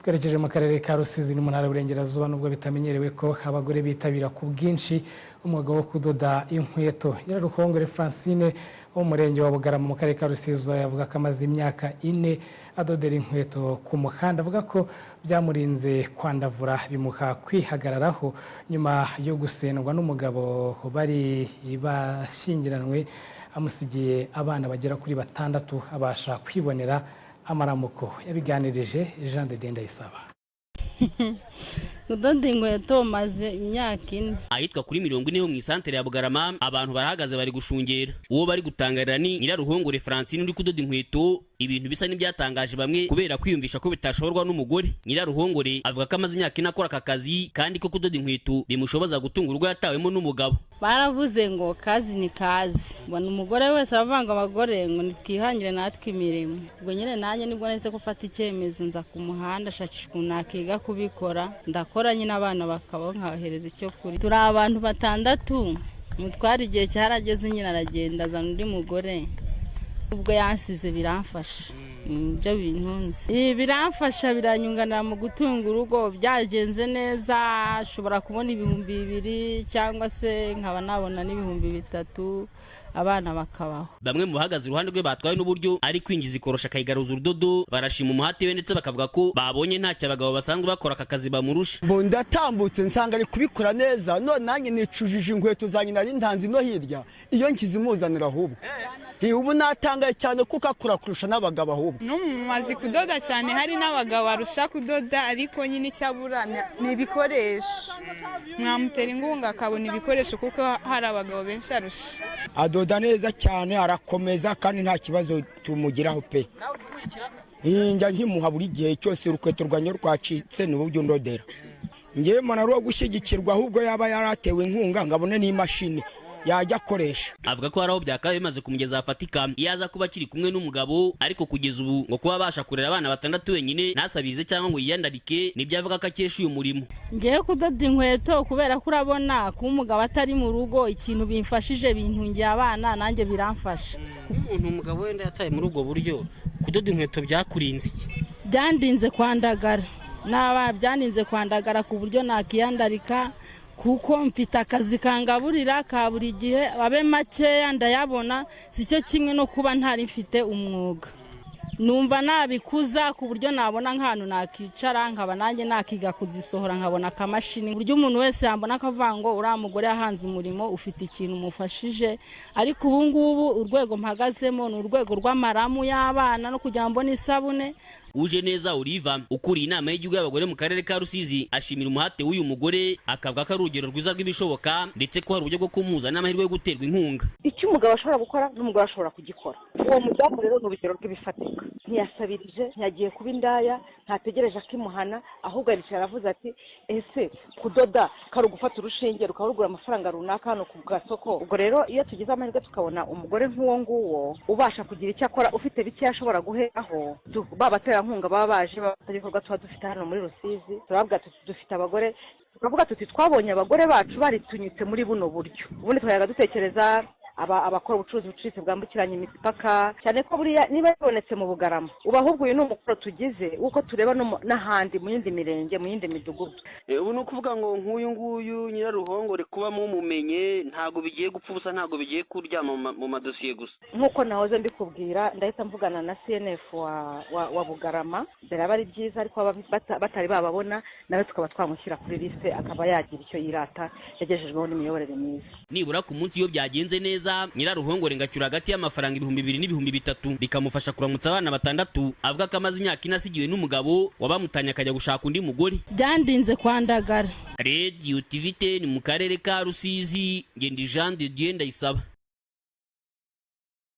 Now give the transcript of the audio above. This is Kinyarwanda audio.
twerekeje mu karere ka Rusizi mu ntara y'Uburengerazuba nubwo bitamenyerewe ko abagore bitabira ku bwinshi umwuga wo kudoda inkweto. Nyiraruhongore Francine wo mu murenge wa Bugarama mu karere ka Rusizi yavuga ko amaze imyaka 4 adodera inkweto ku muhanda. Avuga ko byamurinze kwandavura bimuha kwihagararaho nyuma yo gusendwa n'umugabo bari bashyingiranwe amusigiye abana bagera kuri 6 abasha kwibonera amaramuko. Yabiganirije Jean de Ndayisaba. Kudoda inkweto maze imyaka 4. Ahitwa kuri 40 ho mu isantere ya Bugarama abantu barahagaze bari gushungera. Uwo bari gutangarira ni Nyiraruhongore Francine uri kudoda inkweto. Ibintu bisa n'ibyatangaje bamwe kubera kwiyumvisha ko bitashoborwa n'umugore. Nyiraruhongore avuga ko amaze imyaka 4 akora aka kazi kandi ko kudoda inkweto bimushoboza gutunga urugo yatawemo n'umugabo. Baravuze ngo kazi ni kazi. Bona umugore wese aravanga abagore ngo nitwihangire natwe imirimo. Ubwo nyine nanjye nibwo nahise gufata icyemezo nza ku muhanda shakishwa nakiga kubikora. Ndakora nyine abana bakaba nkabahereza icyo kuri. Turi abantu 6 mutwara igihe cyarageze nyine aragenda azana undi mugore. Ubwo yansize biramfasha. Byo bintunze. Biramfasha biranyunganira mu gutunga urugo byagenze neza ashobora kubona 2,000 cyangwa se nkaba nabona n'ibihumbi 3 abana bakabaho. Bamwe mu bahagaze iruhande rwe batwaye n'uburyo ari kwinjiza ikorosha kayigaruza urudodo barashima umuhati we ndetse bakavuga ko babonye ntacyo abagabo basanzwe bakora aka kazi bamurusha. Bo ndatambutse nsanga ari kubikora neza none nanjye nicujije inkweto zanjye nari ntanzi no hirya iyo nkizimuzanira ahubwo. Ubu natangaye cyane kuko akura kurusha n'abagabo ahubwo. Mazi kudoda cyane hari n'abagabo barusha kudoda ariko nyine cyabura ni ibikoresho. Mwamutera ingunga akabona ibikoresho kuko hari abagabo benshi arusha. Adoda neza cyane arakomeza kandi nta kibazo tumugiraho pe. Njya nkimuha buri gihe cyose urukweto rwanyo rwacitse n'uburyo ndodera. Ngiye mana ro gushyigikirwa ahubwo yaba yaratewe inkunga ngabone n'imashini yajya akoresha. Avuga ko haraho byakaye bimaze kumugeza afatika yaza kuba kiri kumwe n'umugabo ariko kugeza ubu ngo kuba basha kurera abana 6 wenyine nasabirize cyangwa ngo yiyandarike nibyo avuga ko akesha uyu murimo. Ngiye kudoda inkweto kubera ko urabona ko umugabo atari mu rugo ikintu bimfashije bintungiye abana nanjye biramfasha. Umuntu umugabo wenda yataye muri ubwo buryo kudoda inkweto byakurinze iki? Byandinze kwandagara. Naba byaninze kwandagara ku buryo nakiyandarika kuko mfite akazi kangaburira ka buri gihe abe make ndayabona sicyo kimwe no kuba ntari mfite umwuga. Numva nabikuza ku buryo nabona nk'ahantu nakicara nkaba nanjye nakiga kuzisohora nkabona akamashini buryo umuntu wese yambona akavango uriya mugore yahanze umurimo ufite ikintu umufashije. Ariko ubu ngubu urwego mpagazemo ni urwego rw'amaramu y'abana no kugira ngo n'isabune. Uje neza Oliva ukuri inama y'igihugu y'abagore mu karere ka Rusizi ashimira umuhate w'uyu mugore akavuga ko ari urugero rwiza rw'ibishoboka ndetse ko hari uburyo bwo kumuza n'amahirwe yo guterwa inkunga. Icyo umugabo ashobora gukora n'umugabo ashobora kugikora. Uwo mudamu rero mu bigero rw'ibifatika ntiyasabirije ntiyagiye kuba indaya ntategereje akimuhana ahubwo aricara aravuze ati ese kudoda kari gufata urushinge rukarugura amafaranga runaka hano ku gasoko. Ubwo rero iyo tugize amahirwe tukabona umugore nk'uwo nguwo ubasha kugira icyo akora ufite bike ashobora guheraho babaterankunga baba baje bagikorwa tuba dufite hano muri Rusizi turababwira tuti dufite abagore tukavuga tuti twabonye abagore bacu baritunyitse muri buno buryo ubundi twayaga dutekereza abakora ubucuruzi bucitse bwambukiranya imipaka cyane ko buriya niba yabonetse mu Bugarama uba ahubwo uyu ni umukoro tugize uko tureba n'ahandi mu yindi mirenge mu yindi midugudu. Ubu ni ukuvuga ngo nk'uyu nguyu Nyiraruhongore kuba mumumenye ntago bigiye gupfa ubusa ntago bigiye kuryama mu madosiye gusa. Nkuko nahoze mbikubwira ndahita mvugana na CNF wa Bugarama biraba ari byiza ariko batari bababona nawe tukaba twamushyira kuri liste akaba yagira icyo yirata yagejejweho n'imiyoborere myiza. Nibura ku munsi iyo byagenze neza Nyiraruhongore ngacyura hagati y'amafaranga 2,000 n'ibihumbi 3 bikamufasha kuramutsa abana 6 avuga ko amaze imyaka 4 asigiwe n'umugabo wabamutanya akajya gushaka undi mugore. Byandinze kwandagara. Radio TV 10 mu karere ka Rusizi ngendi Jean de Ndayisaba.